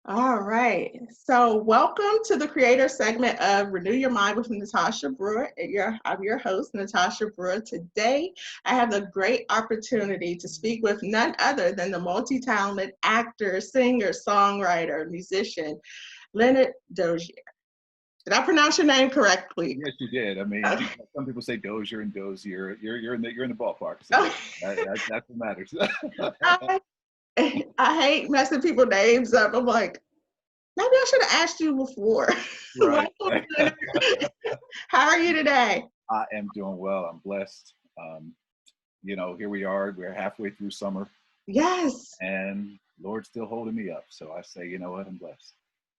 All right. So, welcome to the creator segment of Renew Your Mind with Natasha Brewer. I'm your host, Natasha Brewer. Today, I have the great opportunity to speak with none other than the multi-talented actor, singer, songwriter, musician, Leonard Dozier. Did I pronounce your name correctly? Yes, you did. I mean, Okay. some people say Dozier and Dozier. You're in the ballpark. So that's what matters. I, I hate messing people's names up. I'm like, maybe I should have asked you before. Right. Welcome, Leonard. How are you today? I am doing well. I'm blessed. Here we are. We're halfway through summer, Yes, and Lord's still holding me up. So I say, you know what? I'm blessed.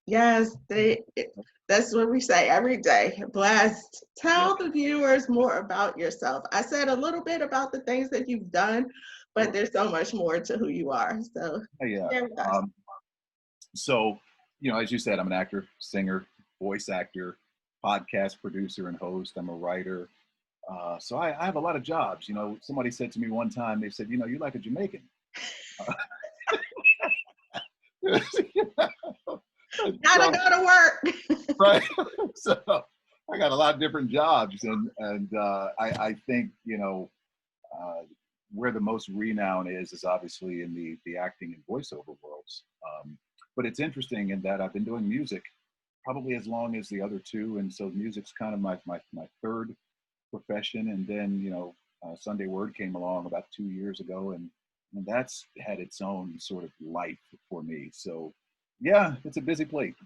yes, that's what we say every day. Blessed. Yeah. Tell the viewers more about yourself. I said a little bit about the things that you've done, but Sure. there's so much more to who you are. So Yeah. share with us. Um, so, as you said, I'm an actor, singer, voice actor, podcast producer, and host. I'm a writer. So I have a lot of jobs. Somebody said to me one time, they said, you're like a Jamaican. Gotta So, go to work. right. So I got a lot of different jobs, and I think uh, where the most renown is obviously in the acting and voiceover worlds. But it's interesting in that I've been doing music probably as long as the other two, and so music's kind of my third profession. And then Sunday Word came along about 2 years ago, and that's had its own sort of life for me. So yeah, it's a busy plate.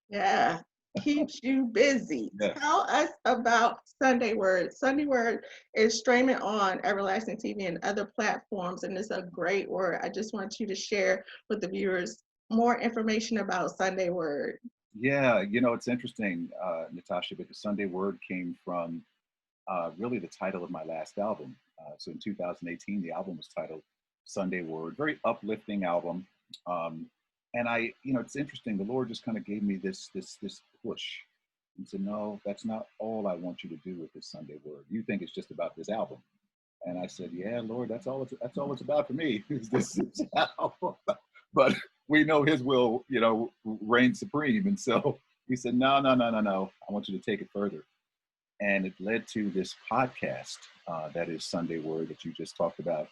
Yeah, keeps you busy. Yes. Tell us about Sunday Word. Sunday Word is streaming on Everlasting TV and other platforms, and it's a great word. I just want you to share with the viewers more information about Sunday Word. Yeah, it's interesting, Natasha, because Sunday Word came from really the title of my last album. So in 2018, the album was titled Sunday Word, very uplifting album. Um, and it's interesting. The Lord just kind of gave me this push and said, no, that's not all I want you to do with this Sunday Word. You think it's just about this album. And I said, yeah, Lord, that's all it's about for me is this album. But we know his will, reigns supreme. And so he said, no, no, no, no, no. I want you to take it further. And it led to this podcast that is Sunday Word that you just talked about.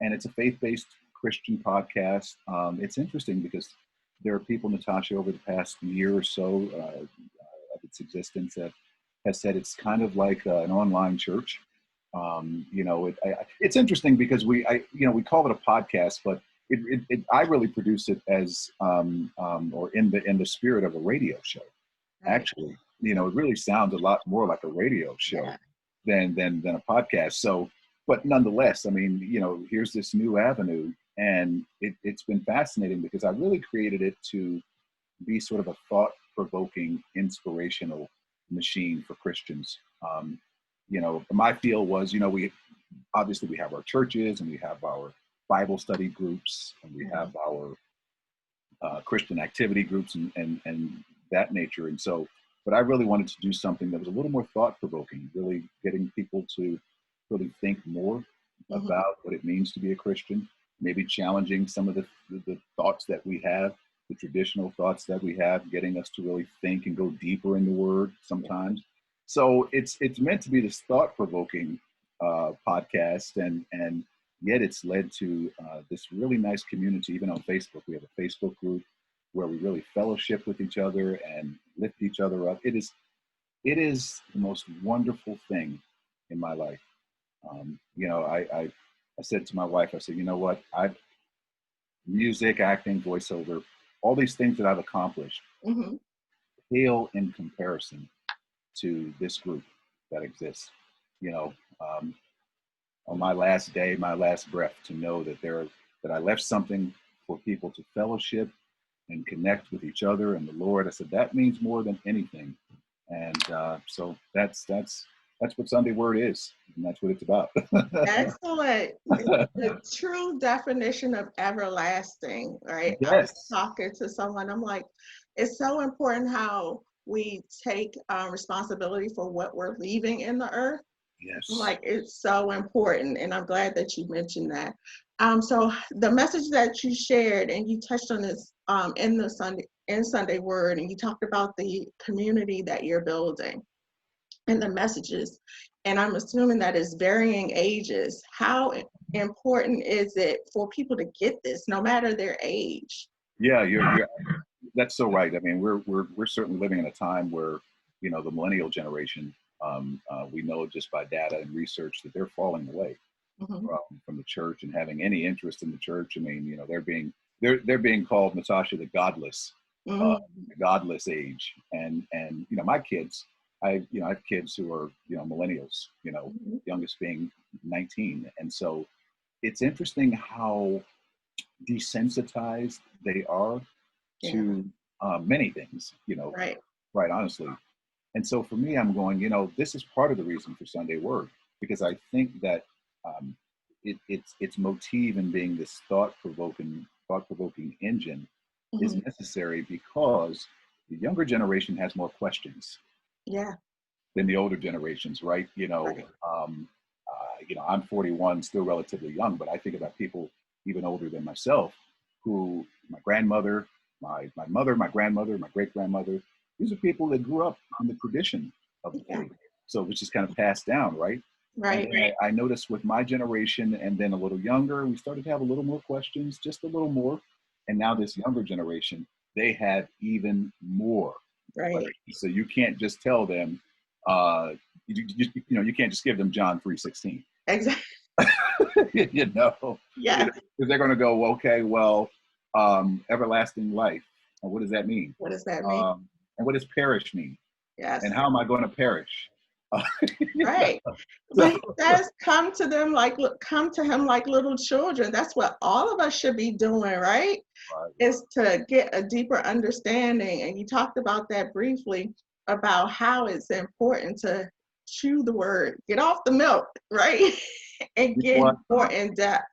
And it's a faith-based Christian podcast. It's interesting because there are people, Natasha, over the past year or so of its existence that has said it's kind of like an online church. It's interesting because we call it a podcast, but I really produce it as or in the spirit of a radio show. Right. Actually, it really sounds a lot more like a radio show Yeah. than a podcast. So, but nonetheless, I mean, here's this new avenue, and it's been fascinating because I really created it to be sort of a thought-provoking, inspirational machine for Christians. My feel was, we have our churches and we have our Bible study groups and we have our Christian activity groups and that nature. And so, but I really wanted to do something that was a little more thought-provoking, really getting people to really think more Mhm. about what it means to be a Christian, maybe challenging some of the thoughts that we have, the traditional thoughts that we have, getting us to really think and go deeper in the Word sometimes. So it's meant to be this thought-provoking podcast, and yet it's led to this really nice community. Even on Facebook, we have a Facebook group where we really fellowship with each other and lift each other up. It is the most wonderful thing in my life. I said to my wife, I said, you know what, music, acting, voiceover, all these things that I've accomplished Mhm. pale in comparison to this group that exists. You know, um, on my last day, my last breath, to know that I left something for people to fellowship and connect with each other and the Lord. I said that means more than anything, and so that's what Sunday Word is, and that's what it's about. Excellent. It's the true definition of everlasting, right? I was Yes, talking to someone, I'm like, it's so important how we take responsibility for what we're leaving in the earth. I'm yes, like, it's so important. And I'm glad that you mentioned that. So the message that you shared, and you touched on this in the Sunday in Sunday Word, and you talked about the community that you're building and the messages. And I'm assuming that is varying ages. How important is it for people to get this, no matter their age? Yeah, you're that's so right. I mean, we're certainly living in a time where, you know, the millennial generation, we know just by data and research that they're falling away Mm-hmm. from the church and having any interest in the church. I mean, you know, they're being called, Natasha, Mm-hmm. the godless age. And you know, my kids, I have kids who are, you know, millennials. You know, Mm-hmm. youngest being 19, and so it's interesting how desensitized they are Yeah. to many things. You know, Right. right, honestly. And so for me, I'm going, you know, this is part of the reason for Sunday Word, because I think that um, its motif in being this thought provoking engine is Mm-hmm. necessary because the younger generation has more questions Yeah. than the older generations, right? Right. I'm 41, still relatively young, but I think about people even older than myself, who my grandmother, my mother, my grandmother, my great grandmother, these are people that grew up in the tradition of the Yeah. faith, so which is kind of passed down, right? And Right. then I noticed with my generation, and then a little younger, we started to have a little more questions, just a little more, and now this younger generation, they have even more Right. questions. So you can't just tell them, uh, you can't just give them John 3:16. Exactly. you know, Yes. because they're going to go, okay, well, everlasting life. What does that mean? What does that mean? And what does perish mean? And Yes. how am I going to perish? Uh, you know, Right. But he so, says, come to them like, come to him like little children. That's what all of us should be doing, right? right, Is to get a deeper understanding. And you talked about that briefly, about how it's important to chew the word, get off the milk, right? And you know get what? more in depth.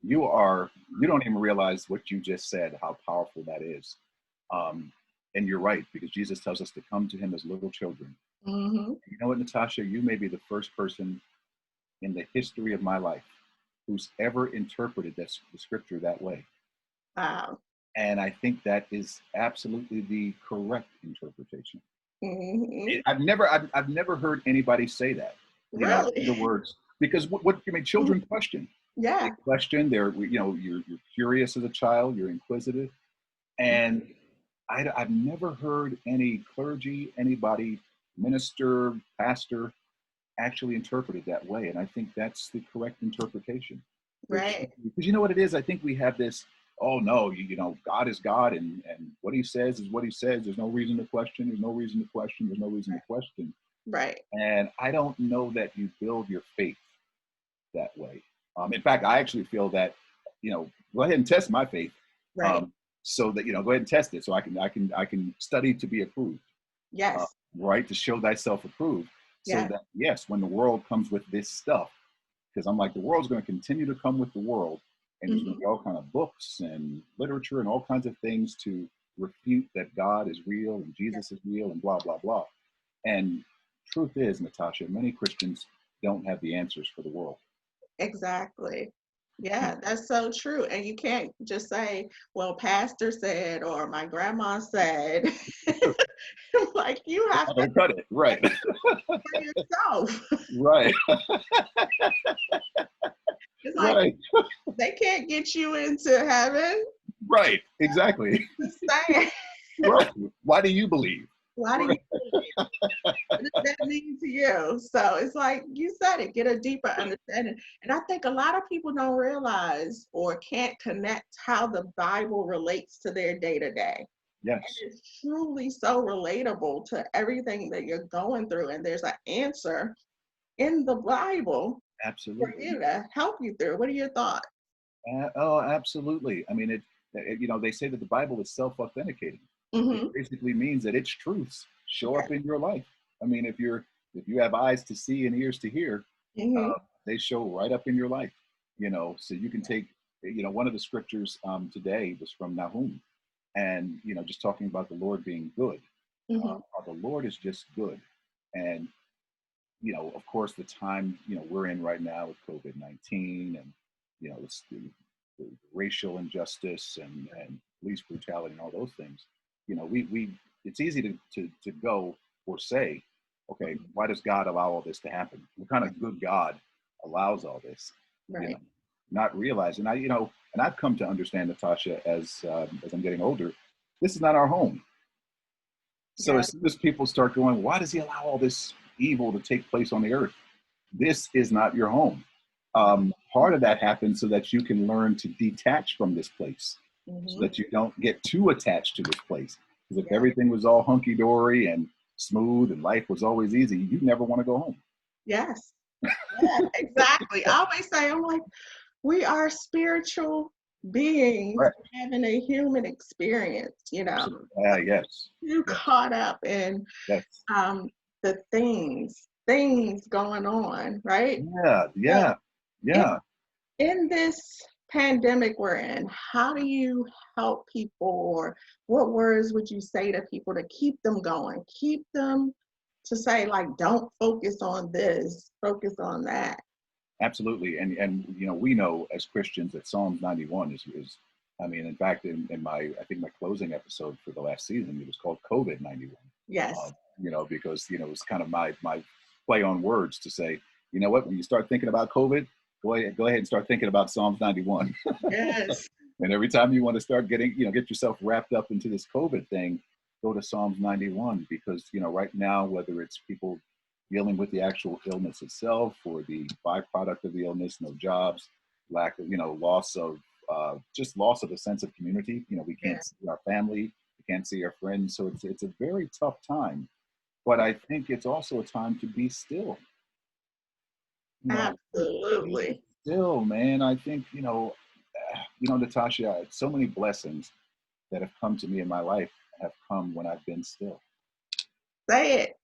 You don't even realize what you just said, how powerful that is. Um, and you're right, because Jesus tells us to come to him as little children. Hmm. You know what, Natasha, you may be the first person in the history of my life who's ever interpreted the scripture that way. Wow. And I think that is absolutely the correct interpretation. Hmm. I've never heard anybody say that. You know, in Really? other words, because what I mean, children question. They Yeah. question. You're curious as a child. You're inquisitive, and I've never heard any clergy, anybody, minister, pastor, actually interpret it that way. And I think that's the correct interpretation. Right. Because you know what it is? I think we have this, oh no, God is God, and what he says is what he says. There's no reason to question. There's no reason to question. There's no reason to question. Right. And I don't know that you build your faith that way. In fact, I actually feel that, go ahead and test my faith, Right. um, so that, go ahead and test it, so I can study to be approved, uh, Yes. right, to show thyself approved, so Yeah. that yes, when the world comes with this stuff, because I'm like, the world's going to continue to come with the world, and there's going to Hmm. be all kind of books and literature and all kinds of things to refute that God is real and Jesus is real and blah blah blah. And truth is, Natasha, many Christians don't have the answers for the world. Exactly. Yeah, that's so true. And you can't just say, well, pastor said, or my grandma said. Like, you have to Don't cut it. Right. for yourself. Right. It's like Right. they can't get you into heaven. Right. Exactly. Just saying, Right. Why do you believe? why do you Right. believe? What does that mean to you? So it's like you said it, get a deeper understanding. And I think a lot of people don't realize or can't connect how the Bible relates to their day to day. Yes. It's truly so relatable to everything that you're going through. And there's an answer in the Bible for Absolutely. you to help you through. What are your thoughts? Oh, absolutely. I mean, they say that the Bible is self-authenticating, which Hmm. basically means that its truths show Yeah. up in your life. I mean, if you have eyes to see and ears to hear, Hmm. they show right up in your life. So you can take, one of the scriptures today was from Nahum, and just talking about the Lord being good. Hmm. The Lord is just good, and of course, the time we're in right now with COVID-19, and the racial injustice and police brutality and all those things. it's easy to go or say, okay, why does God allow all this to happen? What kind of good God allows all this? You Right. know, not realizing and I've come to understand, Natasha, as I'm getting older, this is not our home. So Yeah. as soon as people start going, why does he allow all this evil to take place on the earth? This is not your home. Part of that happens so that you can learn to detach from this place, so Mm-hmm. that you don't get too attached to this place. Because if Yeah. everything was all hunky dory and smooth and life was always easy, you never want to go home. Yes. Yeah, exactly. I always say, I'm like, we are spiritual beings Right. having a human experience, Absolutely. Like, Yes. you Yes. caught up in Yes. the things going on, right? Yeah. So Yeah. in, Yeah. in this pandemic we're in, how do you help people, or what words would you say to people to keep them going, keep them to say, like, don't focus on this, focus on that? Absolutely. And we know as Christians that Psalms 91 is I mean, in fact, in my, I think my closing episode for the last season, it was called COVID 91. Yes. Because it was kind of my play on words to say, you know what, when you start thinking about COVID, go ahead and start thinking about Psalms 91. Yes. And every time you want to start get yourself wrapped up into this COVID thing, go to Psalms 91, because, right now, whether it's people dealing with the actual illness itself or the byproduct of the illness, no jobs, lack of, just loss of a sense of community. We Yeah. can't see our family, we can't see our friends. So it's a very tough time. But I think it's also a time to be still. Be Absolutely. still, man. I think, Natasha, so many blessings that have come to me in my life have come when I've been still. Say it.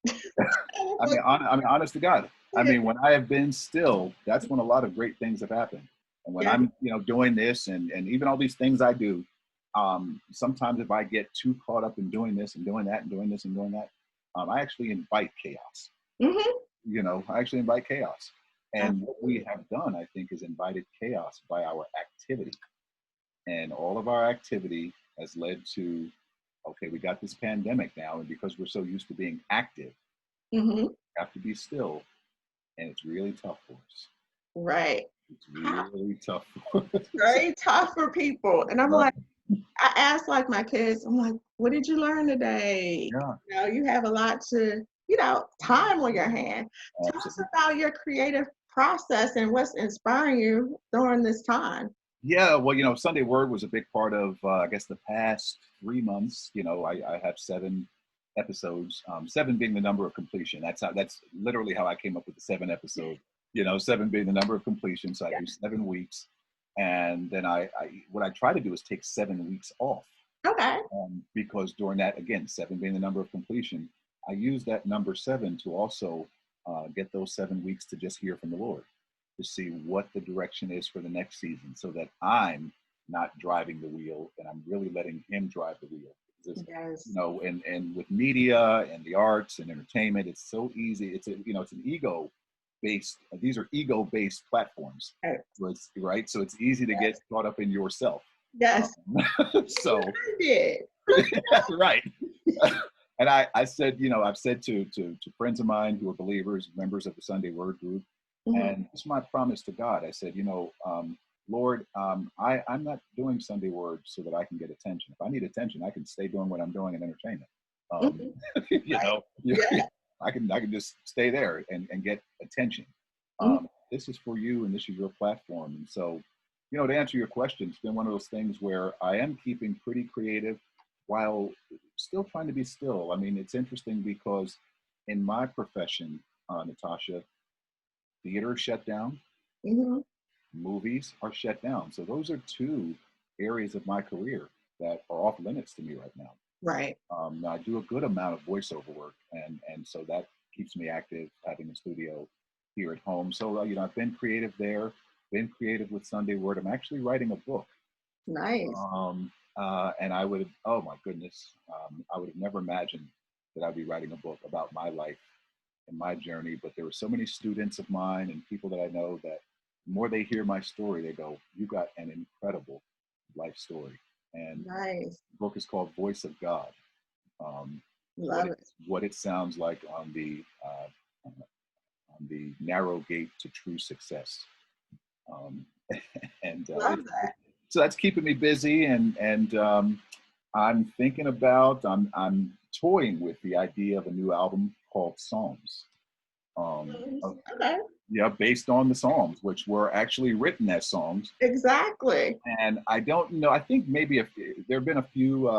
Honest to God. I mean, when I have been still, that's when a lot of great things have happened. And when Yeah. I'm, doing this and even all these things I do, sometimes if I get too caught up in doing this and doing that and doing this and doing that, I actually invite chaos. Mm-hmm. I actually invite chaos. And what we have done, I think, is invited chaos by our activity. And all of our activity has led to, okay, we got this pandemic now. And because we're so used to being active, Mm-hmm. we have to be still. And it's really tough for us. Right. It's really tough for us. Very tough for people. And I'm Right. like, I ask like my kids, I'm like, what did you learn today? Yeah, You have a lot to, time on your hand. Tell us absolutely. about your creative process and what's inspiring you during this time. Yeah, well, Sunday Word was a big part of, I guess, the past 3 months. I have 7 episodes, 7 being the number of completion. That's literally how I came up with the 7 episode. 7 being the number of completion. So I Yeah. do 7 weeks, and then what I try to do is take 7 weeks off, Okay. because during that, again, 7 being the number of completion, I use that number 7 to also get those 7 weeks to just hear from the Lord, to see what the direction is for the next season, so that I'm not driving the wheel and I'm really letting him drive the wheel. Yes. And with media and the arts and entertainment, it's so easy. It's an ego based. These are ego based platforms. Yes. Right. So it's easy to get caught up in yourself. Yes. So I did. right. And I said, I've said to friends of mine who are believers, members of the Sunday Word group, Mm-hmm. and it's my promise to God. I said, Lord, I'm not doing Sunday Word so that I can get attention. If I need attention, I can stay doing what I'm doing in entertainment. Mm-hmm. You Right. know, Yeah. I can just stay there and get attention. Mm-hmm. This is for you, and this is your platform. And so, to answer your question, it's been one of those things where I am keeping pretty creative while still trying to be still. I mean, it's interesting because in my profession, Natasha, theater is shut down, Mm-hmm. movies are shut down. So those are two areas of my career that are off limits to me right now. Right. I do a good amount of voiceover work, and so that keeps me active, having a studio here at home. So I've been creative there, been creative with Sunday Word. I'm actually writing a book, Nice. and oh my goodness, I would have never imagined that I'd be writing a book about my life and my journey. But there were so many students of mine and people that I know that the more they hear my story, they go, "You got an incredible life story." And Nice. the book is called Voice of God. Love it. What it sounds like on the narrow gate to true success. Um, and Love that. so that's keeping me busy, and I'm thinking about I'm toying with the idea of a new album called Psalms. Of, Okay. yeah, based on the Psalms, which were actually written as songs. Exactly. And I don't know. I think maybe if there have been a few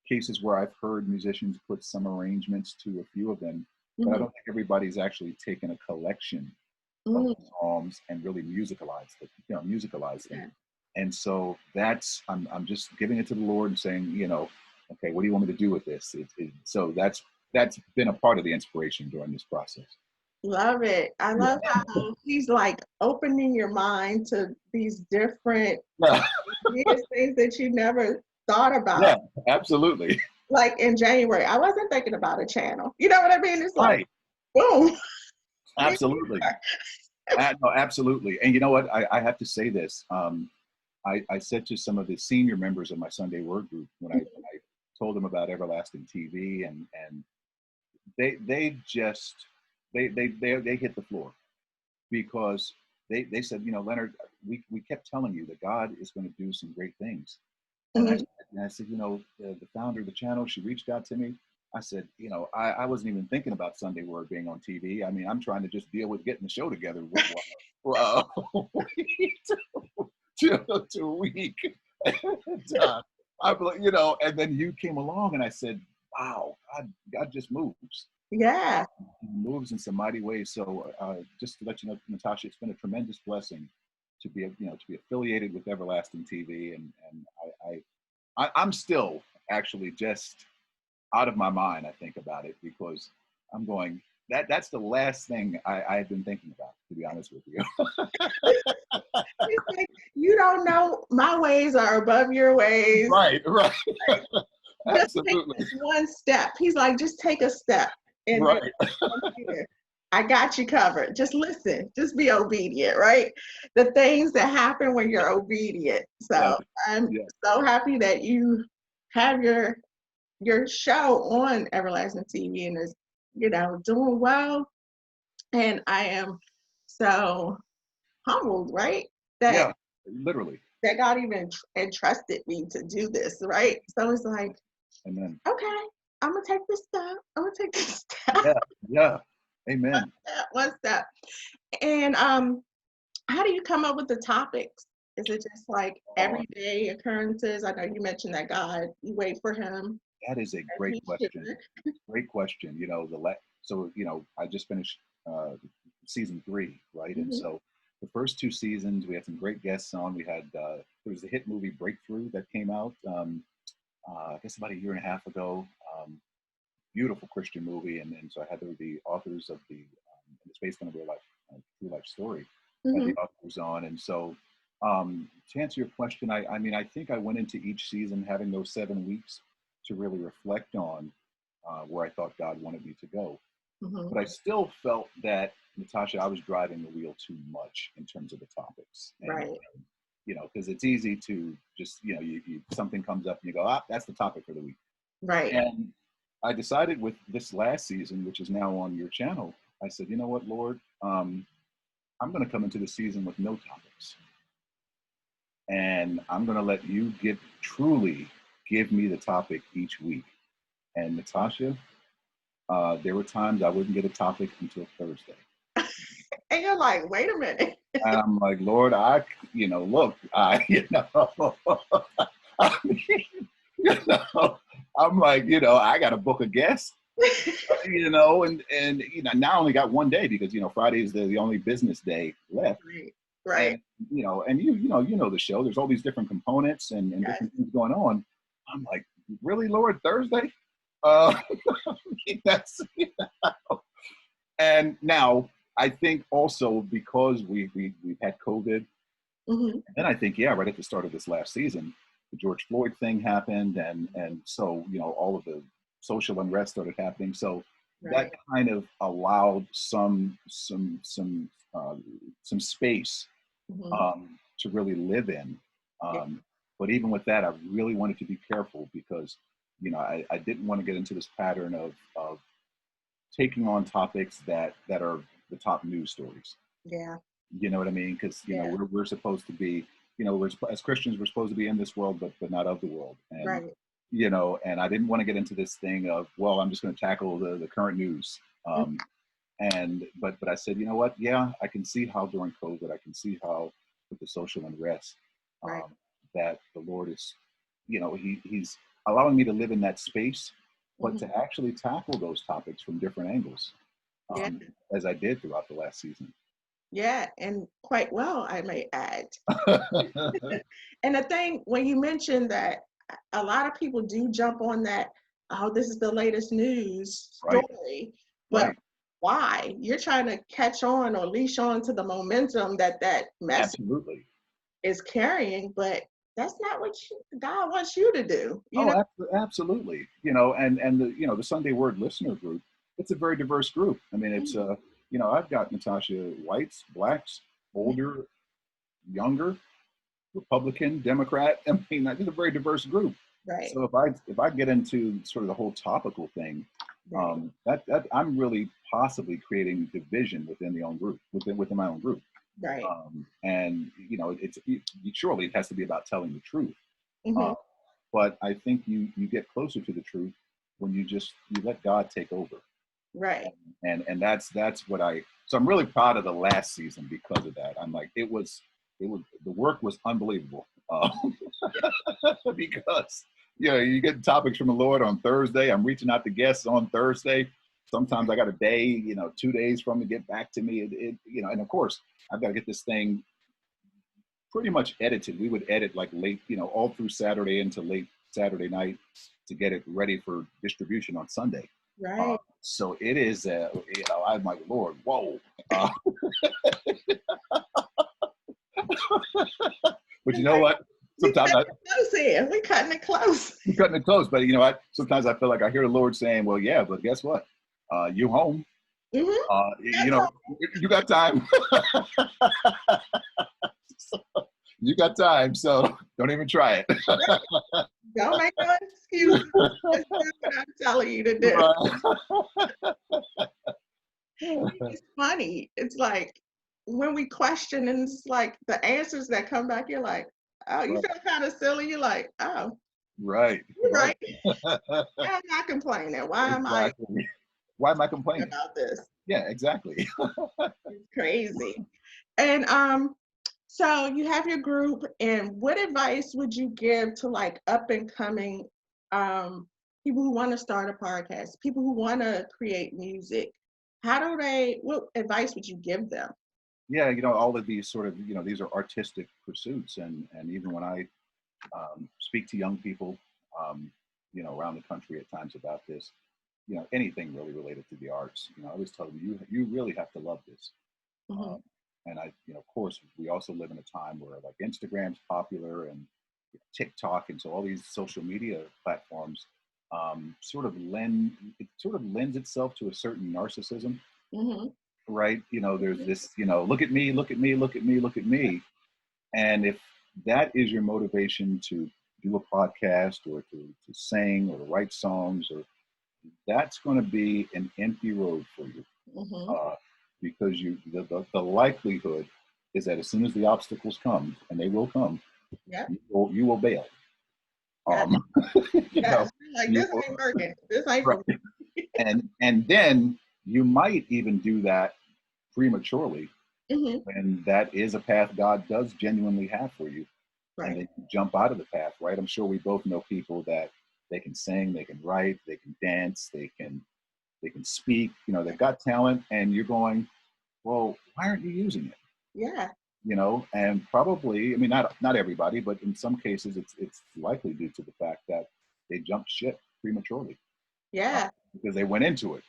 cases where I've heard musicians put some arrangements to a few of them, but I Mm-hmm. don't think everybody's actually taken a collection of Mm, the Psalms and really musicalized them. yeah. And so that's I'm just giving it to the Lord and saying, okay, what do you want me to do with this? So that's been a part of the inspiration during this process. Love it. I love Yeah. how he's like opening your mind to these different ideas, things that you never thought Yeah, about. absolutely. Like in January, I wasn't thinking about a channel. You know what I mean? It's like, Right. boom. Absolutely. No, absolutely. And you know what? I have to say this. I said to some of the senior members of my Sunday Word group when I told them about Everlasting TV, and they just they hit the floor because they said, Leonard, we kept telling you that God is going to do some great things. And Mhm. I said, the founder of the channel, she reached out to me. I said, I wasn't even thinking about Sunday Word being on TV. I mean, I'm trying to just deal with getting the show together to a week. And then you came along and I said, wow, God just moves. Yeah. He moves in some mighty ways. So just to let you know, Natasha, it's been a tremendous blessing to be affiliated with Everlasting TV, and I'm still actually just out of my mind. I think about it because I'm going, that's the last thing I've been thinking about, to be honest with you. He's like, you don't know, my ways are above your ways. Right. Like, just take Absolutely. this one step. He's like, just take a step. And then Right. from here, I got you covered. Just listen. Just be obedient, right? The things that happen when you're obedient. Yeah. So I'm Yeah. so happy that you have your show on Everlasting TV and is, doing well. And I am so humbled, right? That Yeah. Literally. that God even entrusted me to do this, right? So it's like, Amen. okay, I'm gonna take this step. I'm gonna take this step, Yeah. Yeah. Amen. one step. And how do you come up with the topics? Is it just like Oh, everyday occurrences? I know you mentioned that God, you wait for him that is a as great he question. should. Great question. So I just finished season 3, right? And Mhm. so the first 2 seasons, we had some great guests on. We had there was the hit movie Breakthrough that came out, I guess about a year and a half ago. Beautiful Christian movie, and so I had the authors of and it's based on a true life story. Had the Mhm. authors on, and so to answer your question, I mean, I think I went into each season having those 7 weeks to really reflect on where I thought God wanted me to go. Mhm. But I still felt that, Natasha, I was driving the wheel too much in terms of the topics. And, Right. because it's easy to just, something comes up and you go, that's the topic for the week. Right. And I decided with this last season, which is now on your channel, I said, you know what, Lord, I'm going to come into the season with no topics. And I'm going to let you truly give me the topic each week. And Natasha, there were times I wouldn't get a topic until Thursday. And you're like, wait a minute. And I'm like, Lord, look, I mean, I'm like, I got to book a guest, and now I only got one day because, Friday is the only business day left. Right. Right. And, and the show, there's all these different components and Yes. different things going on. I'm like, really, Lord, Thursday? Uh, that's, and now I think also because we've had COVID, Mhm. then I think, yeah, right at the start of this last season, the George Floyd thing happened, and so all of the social unrest started happening. So that Right. kind of allowed some space Mhm. to really live in. Yeah. But even with that, I really wanted to be careful because I didn't want to get into this pattern of taking on topics that are the top news stories. Yeah. You know what I mean? Because Yeah. we're supposed to be, as Christians, we're supposed to be in this world, but not of the world. And Right. and I didn't want to get into this thing of, well, I'm just going to tackle the current news. But I said, you know what? Yeah, I can see how during COVID, I can see how with the social unrest, Right. that the Lord is, he's allowing me to live in that space, but Mhm. to actually tackle those topics from different angles, Yeah. as I did throughout the last season. Yeah, and quite well, I may add. And the thing, when you mentioned that a lot of people do jump on that, oh, this is the latest news Right, story, but right, why? You're trying to catch on or leash on to the momentum that message absolutely. is carrying, but that's not what God wants you to do. Oh, absolutely. And the Sunday Word listener group, it's a very diverse group. I mean, it's Mhm. I've got Natasha whites, blacks, Mhm. older, younger, Republican, Democrat. I mean, it's a very diverse group. Right, So if I get into sort of the whole topical thing, right, that I'm really possibly creating division within the own group, within my own group. right. And surely it has to be about telling the truth. Hmm. Uh, but I think you get closer to the truth when you let God take over. Right. And that's what I so I'm really proud of the last season because of that. I'm like, it was the work was unbelievable. Because you get topics from the Lord on Thursday. I'm reaching out to guests on Thursday. Sometimes I got a day, 2 days from to get back to me. And of course I've got to get this thing pretty much edited. We would edit like late, all through Saturday into late Saturday night to get it ready for distribution on Sunday. Right. So it is, I'm like, Lord, whoa. Uh, but you It's know like, what? we Sometimes cutting it close here. We cutting it close. I'm cutting it close, but sometimes I feel like I hear the Lord saying, well, yeah, but guess what? You home. Hmm. Uh, you know, you got time. You got time, so don't even try it. Don't make no excuses. Just do what I'm telling you to do. It's funny. It's like when we question, and it's like the answers that come back, you're like, oh, you Right, feel kind of silly. You're like, oh, right, you're right. right. I'm not complaining. Why am I Exactly. Why am I complaining? about this? Yeah, exactly. It's crazy. And so you have your group, and what advice would you give to like up and coming people who want to start a podcast, people who want to create music? What advice would you give them? Yeah, all of these sort of, these are artistic pursuits, and even when I speak to young people, around the country at times about this, anything really related to the arts, I always tell them you really have to love this. Hmm. Um, and of course, we also live in a time where like Instagram's popular and TikTok, and so all these social media platforms it sort of lends itself to a certain narcissism, Hmm. right? There's this, look at me, look at me, look at me, look at me. And if that is your motivation to do a podcast or to sing or to write songs, or that's going to be an empty road for you, Hmm. uh, because the likelihood is that as soon as the obstacles come, and they will come, Yep. you will bail. Yes. Um, you know, Yes. Like you this ain't working. This ain't right. for And then you might even do that prematurely me. Hmm. when that is a path God does genuinely have for you, and Right. then you jump out of the path, right? I'm sure we both know people that they can sing, they can write, they can dance, they can speak, they've got talent, and you're going, well, why aren't you using it? Yeah. And probably, I mean, not everybody, but in some cases, it's likely due to the fact that they jumped ship prematurely, uh, Yeah. because they went into it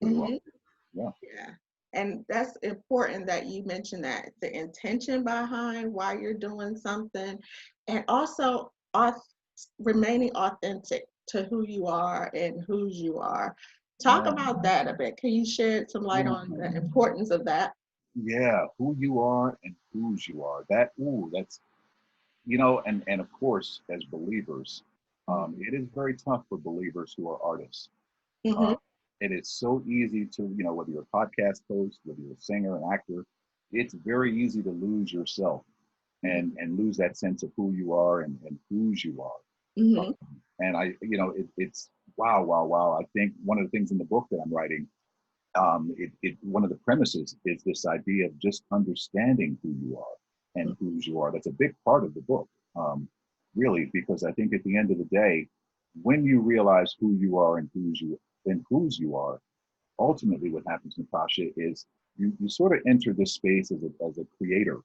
for the wrong. Hmm. Yeah, Yeah. And that's important that you mention that the intention behind why you're doing something, and also remaining authentic to who you are and whose you are. Talk yeah, about that a bit. Can you shed some light ooh, on the importance of that? yeah. Who you are and whose you are. That's and of course, as believers. It is very tough for believers who are artists. Mm-hmm. Uh, and it's so easy to, whether you're a podcast host, whether you're a singer, an actor, it's very easy to lose yourself and lose that sense of who you are and whose you are. Mm-hmm. And it's wow, wow, wow. I think one of the things in the book that I'm writing, one of the premises is this idea of just understanding who you are and whose you are. That's a big part of the book, really, because I think at the end of the day, when you realize who you are and whose you are, ultimately what happens, Natasha, is you sort of enter this space as a creator,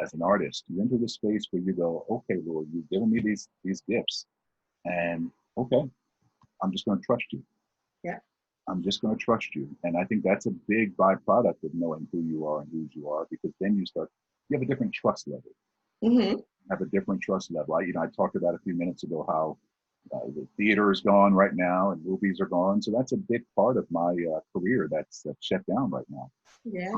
as an artist. You enter the space where you go, okay, Lord, you've given me these gifts, and okay, I'm just going to trust you. Yeah. I'm just going to trust you. And I think that's a big byproduct of knowing who you are and whose you are, because then you have a different trust level. Mm-hmm. Have a different trust level. I talked about a few minutes ago how the theater is gone right now and movies are gone. So that's a big part of my career that's shut down right now. Yeah.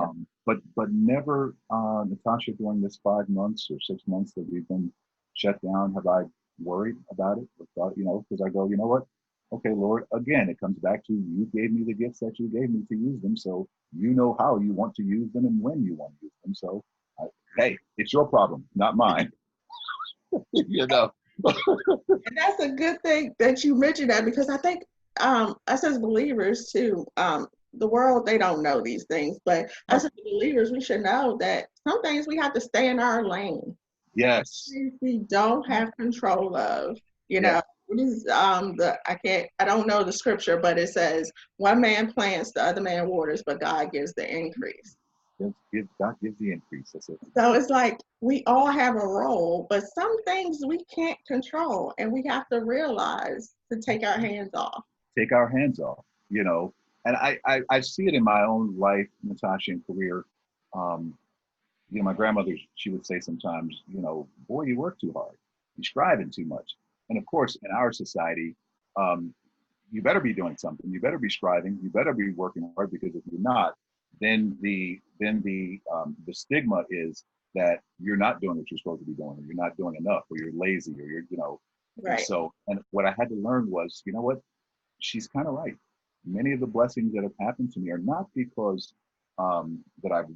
But never, Natasha, during this 5 months or 6 months that we've been shut down, have I worried about it or thought, because I go, you know what? Okay, Lord, again, it comes back to you gave me the gifts that you gave me to use them. So you know how you want to use them and when you want to use them. So, hey, it's your problem, not mine. you know. And that's a good thing that you mentioned that, because I think us as believers too, the world, they don't know these things, but us as believers, we should know that some things we have to stay in our lane. Yes. Things we don't have control of. You Yeah. know, what is I don't know the scripture, but it says one man plants, the other man waters, but God gives the increase. God gives the increase. That's it. So it's like we all have a role, but some things we can't control, and we have to realize to take our hands off. Take our hands off, And I see it in my own life, Natasha, and career. Um, my grandmother, she would say sometimes, boy, you work too hard. You're striving too much. And of course, in our society, um, you better be doing something. You better be striving. You better be working hard, because if you're not, then the stigma is that you're not doing what you're supposed to be doing, or you're not doing enough, or you're lazy, or you're. And Right. so, and what I had to learn was, you know what, she's kind of right. Many of the blessings that have happened to me are not because that I've,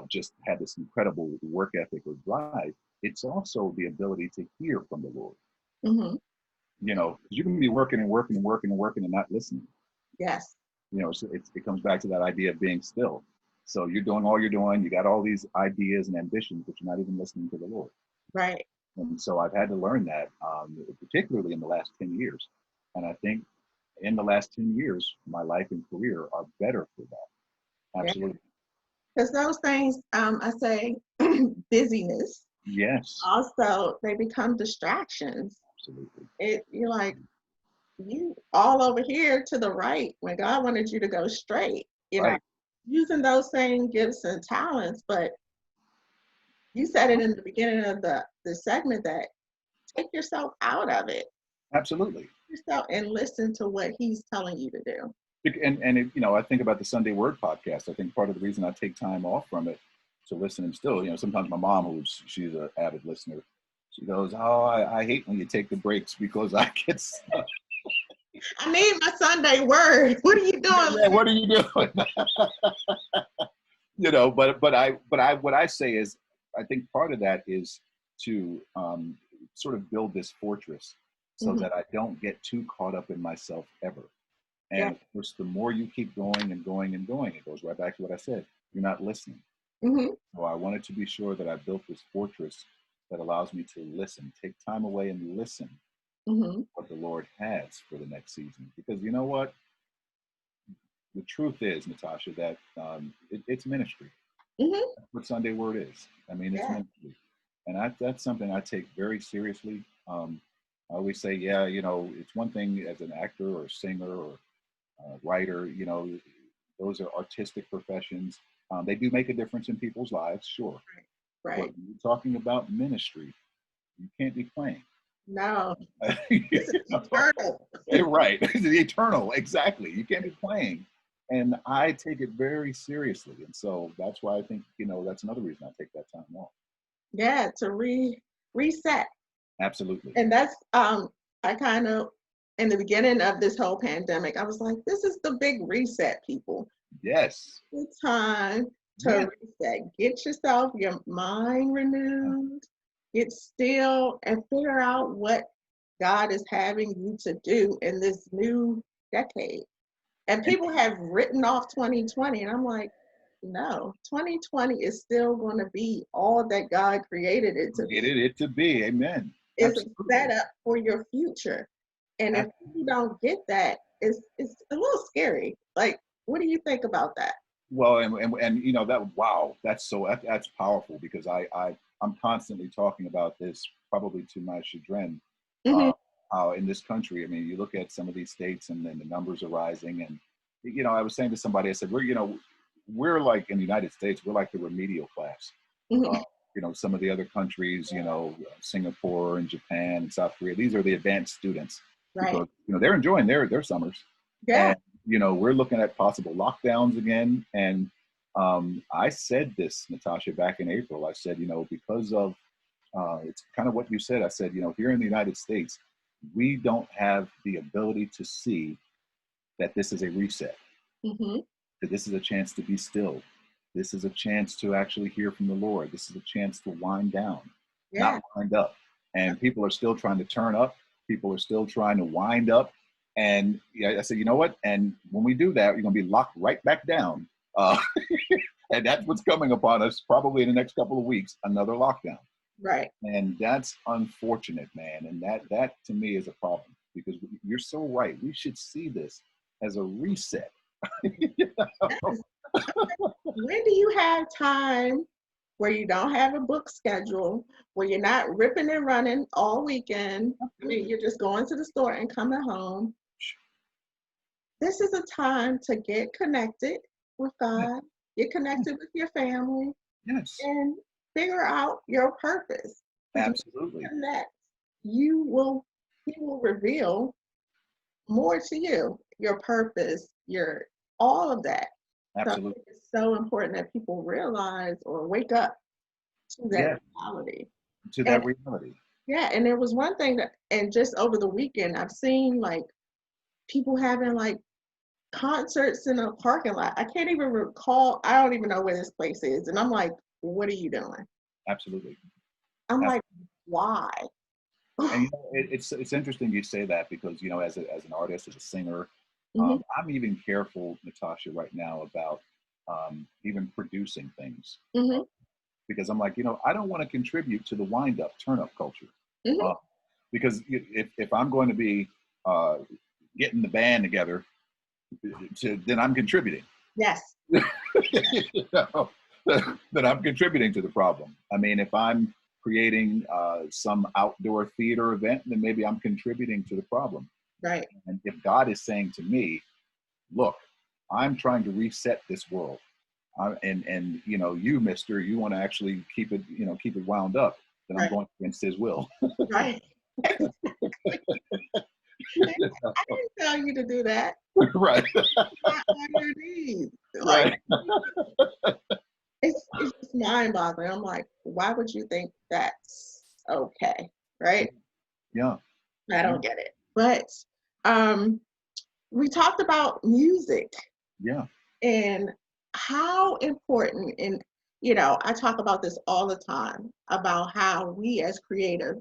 just had this incredible work ethic or drive. It's also the ability to hear from the Lord. Mm-hmm. You can be working and working and working and working and not listening. Yes. So it comes back to that idea of being still. So you're doing all you're doing. You got all these ideas and ambitions, but you're not even listening to the Lord. Right. And so I've had to learn that, particularly in the last 10 years. And I think in the last 10 years, my life and career are better for that. Absolutely. Because those things, I say, busyness. Yes. Also, they become distractions. Absolutely. You're like, you all over here to the right when God wanted you to go straight. Right. Using those same gifts and talents, but you said it in the beginning of the segment that take yourself out of it. Absolutely. Yourself and listen to what He's telling you to do. And I think about the Sunday Word podcast. I think part of the reason I take time off from it to listen, and still, sometimes my mom, she's an avid listener, she goes, "Oh, I hate when you take the breaks because I get stuck." I need my Sunday Word. What are you doing? Yeah, what are you doing? But what I say is, I think part of that is to sort of build this fortress so that I don't get too caught up in myself ever. And of course, the more you keep going and going and going, it goes right back to what I said. You're not listening. Mm-hmm. So I wanted to be sure that I built this fortress that allows me to listen, take time away and listen what the Lord has for the next season. Because you know what? The truth is, Natasha, that it's ministry. That's what Sunday Word is. I mean, it's ministry. And that's something I take very seriously. I always say, it's one thing as an actor or singer or writer, those are artistic professions. They do make a difference in people's lives, sure. Right. But when you're talking about ministry, you can't be playing. No. It's eternal. Right. It's eternal. Exactly. You can't be playing. And I take it very seriously. And so that's why I think, that's another reason I take that time off. Yeah, to reset. Absolutely. And that's I kind of, in the beginning of this whole pandemic, I was like, this is the big reset, people. Yes. It's time Yeah. to reset. Get yourself, your mind renewed, get still, and figure out what God is having you to do in this new decade. And And people have written off 2020, and I'm like, no, 2020 is still going to be all that God created it to be. created it to be. Amen. It's a Absolutely. setup for your future. And if Ab- you don't get that, it's a little scary. Like, what do you think about that? Well, and you know that, wow, that's powerful, because I'm constantly talking about this, probably to my chagrin. Hmm. Uh, in this country, I mean, you look at some of these states, and then the numbers are rising, and you know, I was saying to somebody, I said, we're like, in the United States, we're like the remedial class. Uh, Hmm. you know, some of the other countries, Singapore and Japan and South Korea, these are the advanced students, Right. because they're enjoying their summers, Yeah. and we're looking at possible lockdowns again. And I said this, Natasha, back in April. I said, because of it's kind of what you said. I said, here in the United States, we don't have the ability to see that this is a reset, Hmm. that this is a chance to be still. This is a chance to actually hear from the Lord. This is a chance to wind down, Yeah. not wind up. And people are still trying to turn up. People are still trying to wind up. And yeah, I said, you know what? And when we do that, you're going to be locked right back down. Uh, and that's what's coming upon us probably in the next couple of weeks, another lockdown. Right. And that's unfortunate, man. And that to me is a problem, because you're so right. We should see this as a reset. Yes. When do you have time where you don't have a book schedule, where you're not ripping and running all weekend? I mean, you're just going to the store and coming home. This is a time to get connected with Yeah, God, get connected with your family, yes, and figure out your purpose. Because when you absolutely. connect, you will He will reveal more to you, your purpose, your all of that. So I Absolutely. think it's so important that people realize or wake up to that Yeah, reality. to And that reality. yeah, and there was one thing that, and just over the weekend, I've seen like people having like concerts in a parking lot. I can't even recall, I don't even know where this place is. And I'm like, what are you doing? Absolutely. I'm like, Absolutely. why? And it's interesting you say that, because as an artist, as a singer, Hmm. I'm even careful, Natasha, right now about even producing things, Hmm. because I'm like, I don't want to contribute to the wind up, turn up culture, Hmm. uh, because if I'm going to be uh, getting the band together, then I'm contributing. Yes. You know, that I'm contributing to the problem. I mean, if I'm creating some outdoor theater event, then maybe I'm contributing to the problem. Right. And if God is saying to me, look, I'm trying to reset this world, and you, Mister, you want to actually keep it wound up, then I'm Right. going against His will. Right. I didn't tell you to do that. Right, Not on your knees. Like right. it's just mind boggling. I'm like, why would you think that's okay? Right? Yeah, I yeah, don't get it. But um we talked about music yeah. and how important, and I talk about this all the time about how we as creatives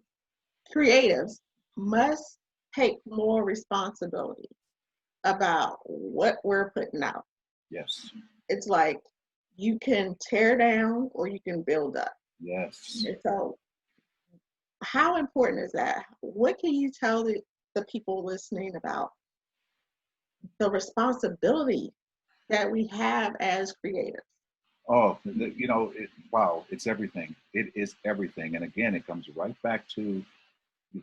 must take more responsibility about what we're putting out. Yes, It's like you can tear down or you can build up. yes. And so how important is that? What can you tell the people listening about the responsibility that we have as creators? Oh, wow, it's everything. It is everything. And again, it comes right back to,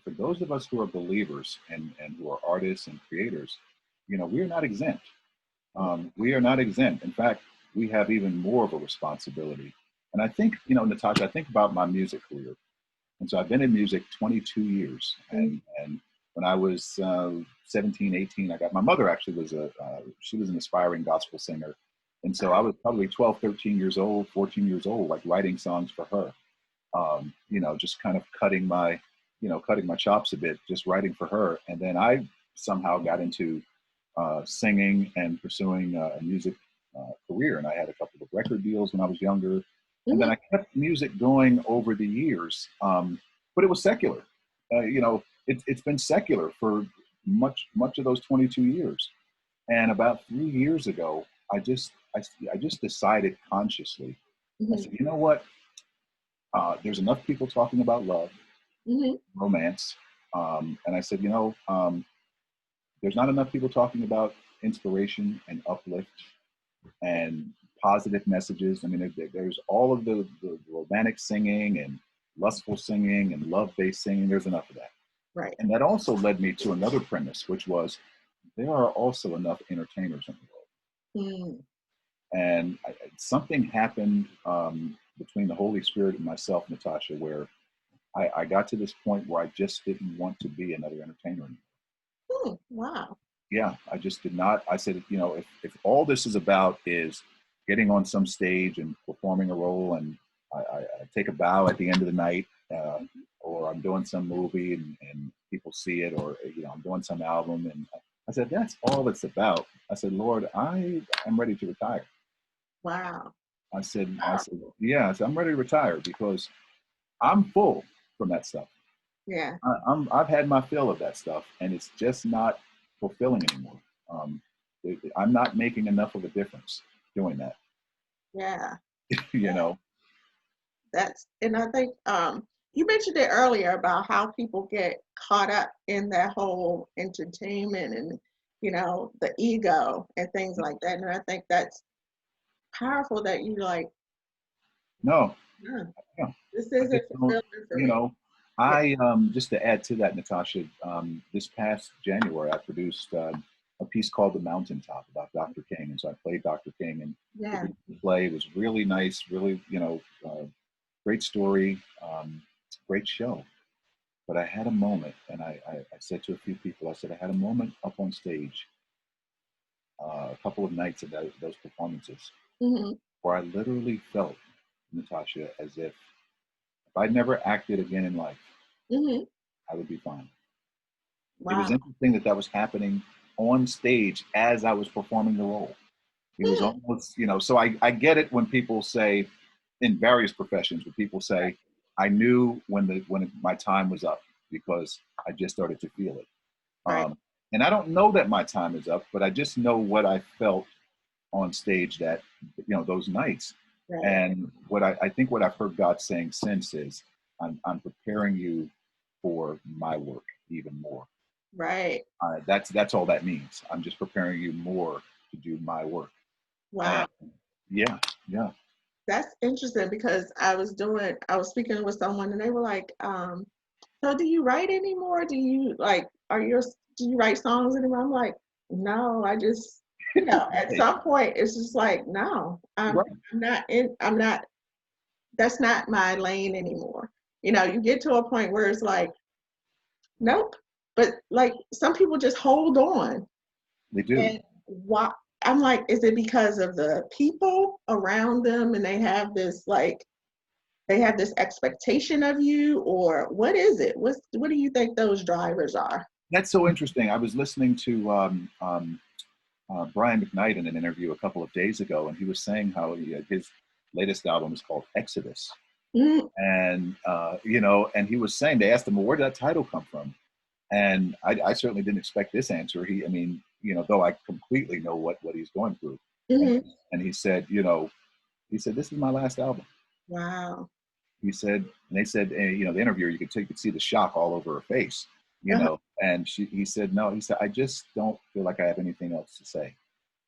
for those of us who are believers, and who are artists and creators, we are not exempt. We are not exempt. In fact, we have even more of a responsibility. And I think, Natasha, I think about my music career. And so I've been in music 22 years. Mhm. And when I was 17, 18, my mother actually she was an aspiring gospel singer. And so I was probably 12, 13 years old, 14 years old, like writing songs for her, just kind of cutting my cutting my chops a bit, just writing for her. And then I somehow got into singing and pursuing a music career. And I had a couple of record deals when I was younger. And then Mhm. I kept music going over the years, but it was secular. It's been secular for much of those 22 years. And about 3 years ago, I just decided consciously. I Mhm. said, you know what? There's enough people talking about love, Mhm. romance, and I said, there's not enough people talking about inspiration and uplift and positive messages. I mean, there's all of the romantic singing and lustful singing and love-based singing. There's enough of that. Right. And that also led me to another premise, which was there are also enough entertainers in the world. Mm. And something happened between the Holy Spirit and myself, Natasha, where I got to this point where I just didn't want to be another entertainer anymore. Wow. Yeah, I just did not. I said, if all this is about is getting on some stage and performing a role, and I take a bow at the end of the night, or I'm doing some movie and people see it, or I'm doing some album, and I said, that's all it's about. I said, Lord, I am ready to retire. Wow. I said, yeah, I said, I'm ready to retire because I'm full from that stuff. Yeah. I've had my fill of that stuff, and it's just not fulfilling anymore. Um, I'm not making enough of a difference doing that. Yeah. you know, And I think you mentioned it earlier about how people get caught up in that whole entertainment and the ego and things like that. And I think that's powerful that you like, no, "Hmm, yeah, this I just isn't don't. fulfilling for You me." know, Yeah. I just to add to that, Natasha. This past January, I produced a piece called "The Mountaintop" about Dr. King, and so I played Dr. King, and Yeah. the play was really nice, really, great story, great show. But I had a moment, and I said to a few people, I said, I had a moment up on stage a couple of nights of those performances Hmm. where I literally felt, Natasha, as if I'd never acted again in life, Hmm. I would be fine. It was Wow. interesting that that was happening on stage as I was performing the role. It was Hmm. almost, so I get it when people say, in various professions, when people Right. say, I knew when my time was up because I just started to feel it. Right. And I don't know that my time is up, but I just know what I felt on stage that, those nights. Right. And I think what I've heard God saying since is, I'm preparing you for my work even more. Right. That's all that means. I'm just preparing you more to do my work. And Wow. yeah, yeah, That's interesting because I was speaking with someone and they were like, so do you write anymore? Do you do you write songs anymore? I'm like, no, I just, at right, some point it's just like, no, right. I'm not, that's not my lane anymore. You get to a point where it's like, nope. But like some people just hold on. They do. And why? I'm like, is it because of the people around them and they have this expectation of you, or what is it? What do you think those drivers are? That's so interesting. I was listening to Brian McKnight in an interview a couple of days ago, and he was saying how his latest album is called Exodus. Mm, And, and he was saying, they asked him, well, where did that title come from? And I certainly didn't expect this answer. Though I completely know what he's going through. And, hmm. and he said, this is my last album. Wow. He said, and they said, the interviewer, you could see the shock all over her face, Uh-huh. and he said, no, he said, I just don't feel like I have anything else to say.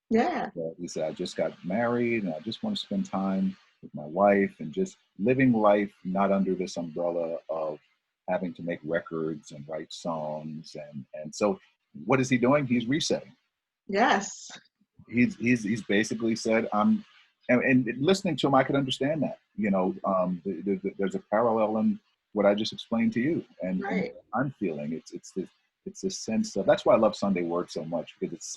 Yeah. He said, I just got married and I just want to spend time with my wife and just living life, not under this umbrella of having to make records and write songs. And so what is he doing? He's resetting. Yes. He's basically said, and listening to him, I could understand that. There's a parallel in what I just explained to you, and Right. I'm feeling it's this sense of, that's why I love Sunday Word so much, because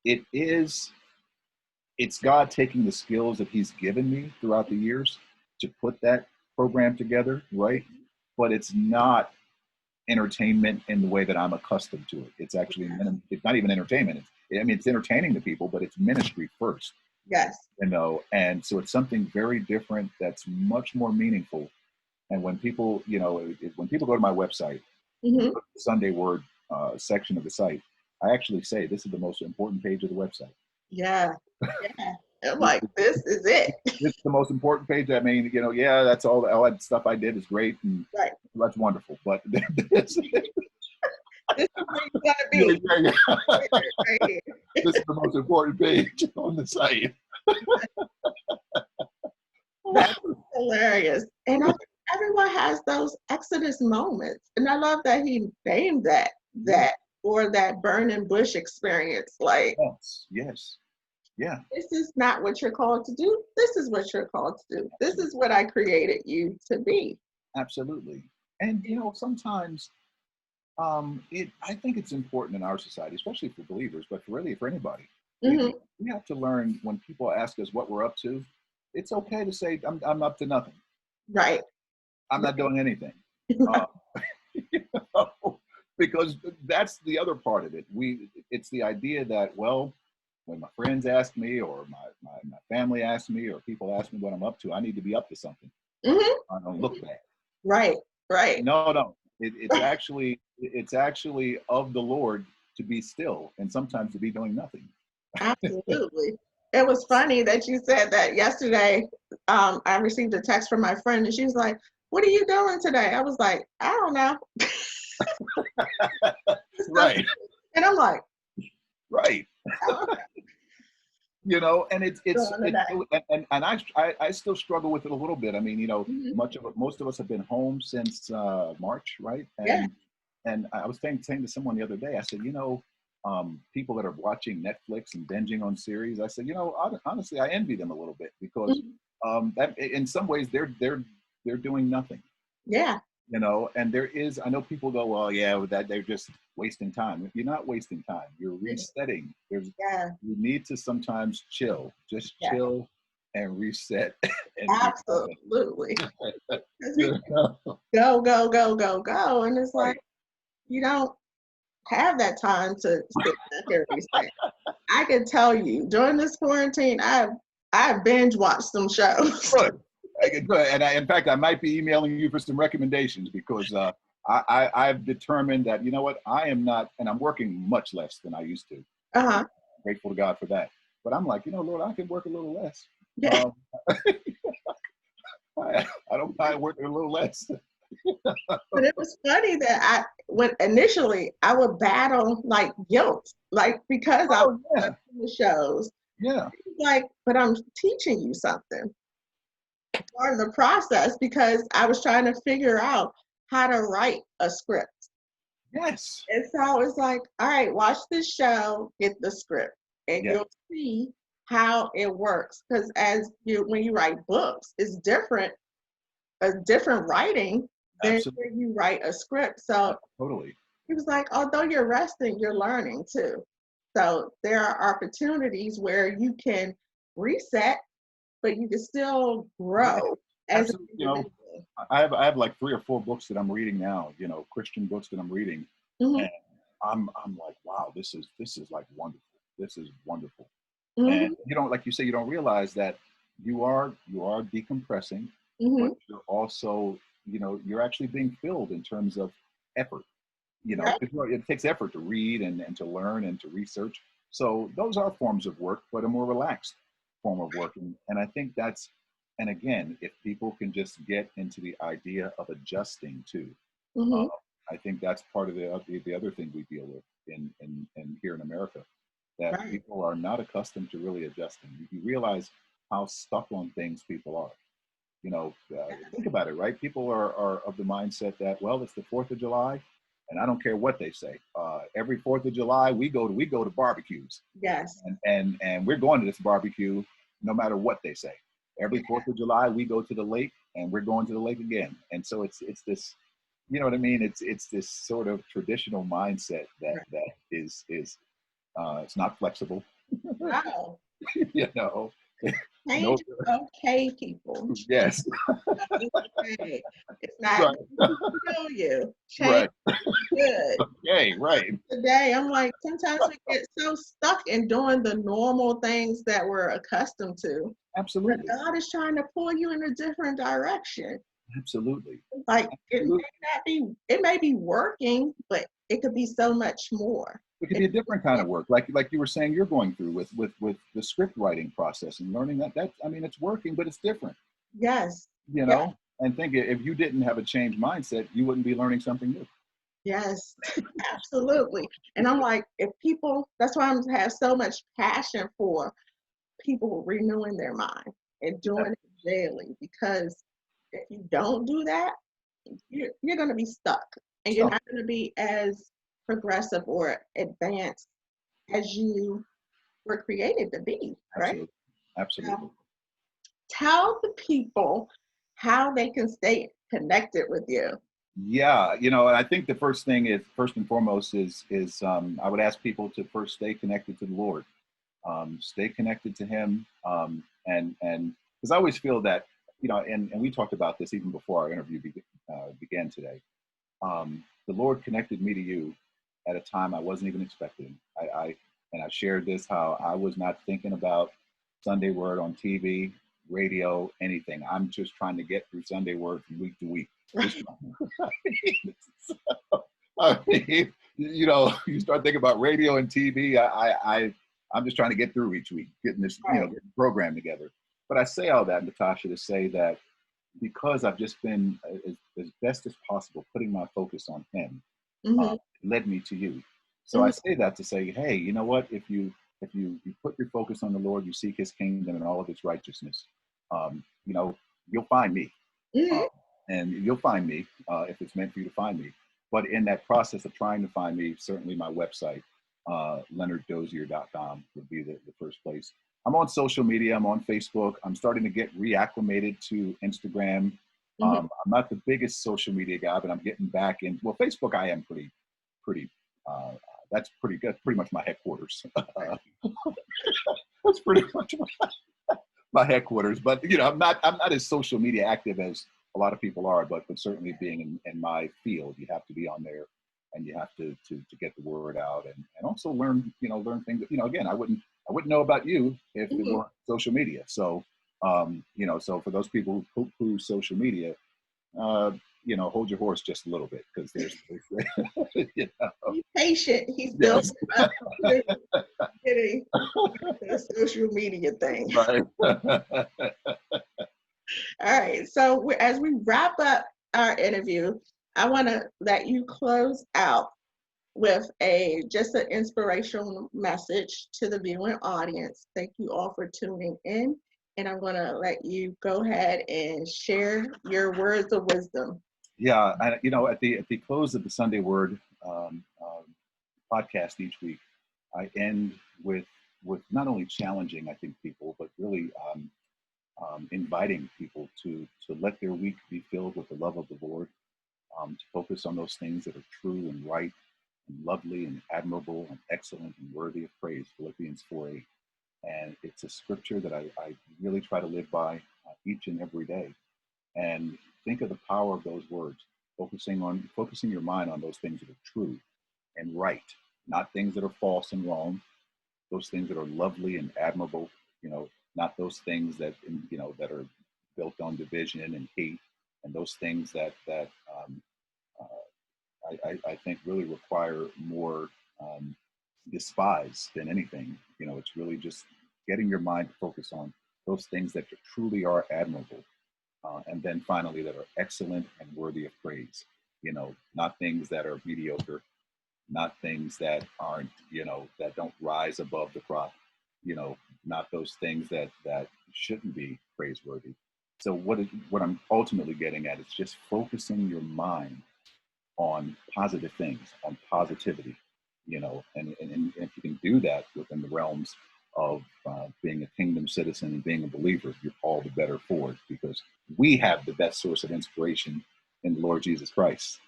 it is it's God taking the skills that He's given me throughout the years to put that program together, right? But it's not entertainment in the way that I'm accustomed to it. It's actually, it's not even entertainment. I mean, it's entertaining to people, but it's ministry first, Yes. and so it's something very different that's much more meaningful. And when people, when people go to my website, Mm-hmm. the Sunday Word section of the site, I actually say this is the most important page of the website. Yeah. Yeah. I'm like, this is it. This is the most important page. I mean, yeah, that's all that stuff I did is great and Right. that's wonderful. But This is where you gotta be. Right here. This is the most important page on the site. That's hilarious. And I think everyone has those Exodus moments. And I love that he named that or that burning bush experience. Like, Yes. Yeah. this is not what you're called to do. This is what you're called to do. This is what I created you to be. Absolutely. And sometimes I think it's important in our society, especially for believers, but really for anybody. Mm-hmm. We have to learn when people ask us what we're up to, it's okay to say, I'm up to nothing. Right. I'm not doing anything. Because that's the other part of it. It's the idea that, well, when my friends ask me or my family asks me or people ask me what I'm up to, I need to be up to something. Mm-hmm. I don't look bad. Right. No. It's actually of the Lord to be still and sometimes to be doing nothing. Absolutely. It was funny that you said that yesterday. I received a text from my friend and she was like, "What are you doing today?" I was like, "I don't know." Right. And I'm like, right. oh, okay. And it's and I still struggle with it a little bit. I mean, Mm-hmm. most of us have been home since March, right? Yeah. And I was saying to someone the other day, I said, people that are watching Netflix and binging on series, I said, honestly, I envy them a little bit because that in some ways they're doing nothing. Yeah. And I know people go, well, yeah, that they're just wasting time. You're not wasting time. You're resetting. You need to sometimes just chill and reset. And absolutely. Go. And it's like, you don't have that time to sit back and reset. I can tell you during this quarantine, I binge watched some shows. Good. And in fact, I might be emailing you for some recommendations because I've determined that, you know what, I am not, and I'm working much less than I used to. Uh-huh. Grateful to God for that. But I'm like, Lord, I can work a little less. Yeah. I don't mind working a little less. But it was funny that when initially I would battle like guilt, like because I was watching the shows. Yeah. Like, but I'm teaching you something during the process because I was trying to figure out how to write a script. Yes. And so it's like, all right, watch this show, get the script, and you'll see how it works. Because when you write books, it's a different writing than when you write a script. So totally. He was like, although you're resting, you're learning too. So there are opportunities where you can reset, but you can still grow as an individual. I have like 3 or 4 books that I'm reading now, Christian books that I'm reading. Mm-hmm. And I'm like, wow, this is like wonderful. This is wonderful. Mm-hmm. And like you say, you don't realize that you are decompressing, but you're also, you're actually being filled in terms of effort. It takes effort to read and to learn and to research. So those are forms of work, but a more relaxed form of work. And I think and again, if people can just get into the idea of adjusting too, I think that's part of the other thing we deal with in here in America, that people are not accustomed to really adjusting. You realize how stuck on things people are. Think about it, right? People are of the mindset that, well, it's the 4th of July, and I don't care what they say. Every 4th of July, we go to barbecues. Yes. And we're going to this barbecue no matter what they say. Every 4th of July, we go to the lake, and we're going to the lake again. And so it's this, you know what I mean? It's this sort of traditional mindset that is it's not flexible. Wow. Change is okay, people. Yes. Change is okay. It's not Right. going to kill you. Change Right. is good. Okay. Right. Today, I'm like, sometimes we get so stuck in doing the normal things that we're accustomed to. But Absolutely. God is trying to pull you in a different direction. Absolutely. Like Absolutely. it may be working, but it could be so much more. It could be a different kind of work, like you were saying you're going through with the script writing process and learning that I mean it's working, but it's different, Yes. you Yes. know. And think if you didn't have a changed mindset, you wouldn't be learning something new. Yes. Absolutely. And I'm like, if people, that's why I have so much passion for people renewing their mind and doing it daily. Because if you don't do that, you're going to be stuck, and you're So not going to be as progressive or advanced as you were created to be, right? absolutely, absolutely. Tell the people how they can stay connected with you. Yeah, you know, and I think the first thing is first and foremost is I would ask people to first stay connected to the Lord, stay connected to Him, and because I always feel that and we talked about this even before our interview began today. The Lord connected me to you at a time I wasn't even expecting. And I shared this how I was not thinking about Sunday Word on TV, radio, anything. I'm just trying to get through Sunday Word from week to week. Just, I mean, you start thinking about radio and TV. I'm just trying to get through each week, getting this, Right. getting the program together. But I say all that, Natasha, to say that because I've just been as best as possible putting my focus on Him, Mm-hmm. led me to you. So I Mm-hmm. say that to say, hey, you know what? If you put your focus on the Lord, you seek His kingdom and all of His righteousness, you'll find me, Mm-hmm. uh, and you'll find me if it's meant for you to find me. But in that process of trying to find me, certainly my website, LeonardDozier.com would be the first place. I'm on social media. I'm on Facebook. I'm starting to get reacclimated to Instagram. Mm-hmm. I'm not the biggest social media guy, but I'm getting back in. Well, Facebook, I am pretty. Uh, that's pretty good. Pretty much my headquarters. That's pretty much my headquarters. But I'm not as social media active as a lot of people are. But certainly being in my field, you have to be on there, and you have to get the word out, and also learn things that again I wouldn't know about you if it Mm-hmm. weren't social media. So so for those people who poo-poo social media, hold your horse just a little bit because there's Be patient. He's building yes. up to getting the social media thing. Right. All right. So as we wrap up our interview, I want to let you close out with just an inspirational message to the viewing audience. Thank you all for tuning in, and I'm going to let you go ahead and share your words of wisdom. Yeah, at the close of the Sunday Word podcast each week, I end with not only challenging, I think, people, but really inviting people to let their week be filled with the love of the Lord, to focus on those things that are true and right and lovely and admirable and excellent and worthy of praise, Philippians 4:8. And it's a scripture that I really try to live by each and every day. And think of the power of those words, focusing your mind on those things that are true and right, not things that are false and wrong, those things that are lovely and admirable, not those things that are built on division and hate, and those things that I think really require more despise than anything. It's really just getting your mind to focus on those things that truly are admirable, and then finally that are excellent and worthy of praise. Not things that are mediocre, not things that aren't, that don't rise above the crop, not those things that shouldn't be praiseworthy. So what I'm ultimately getting at is just focusing your mind on positive things, on positivity, and if you can do that within the realms of being a kingdom citizen and being a believer, you're all the better for it because we have the best source of inspiration in the Lord Jesus Christ.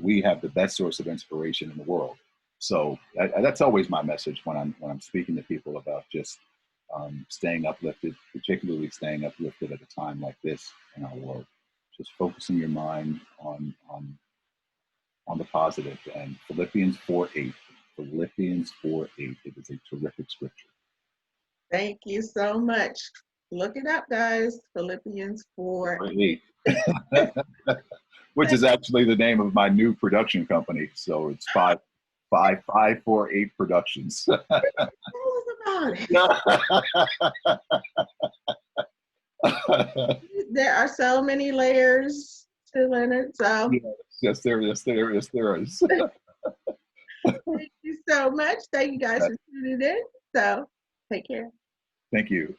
We have the best source of inspiration in the world. So that's always my message when I'm speaking to people about just staying uplifted, particularly staying uplifted at a time like this in our world. Just focusing your mind on the positive. And Philippians 4:8. Philippians 4:8. It is a terrific scripture. Thank you so much. Look it up, guys. Philippians 4:8. Which is actually the name of my new production company. So it's 548 Productions. Tell us about it. There are so many layers to Leonard. So yes, there is. Thank you so much. Thank you guys for tuning in. So take care. Thank you.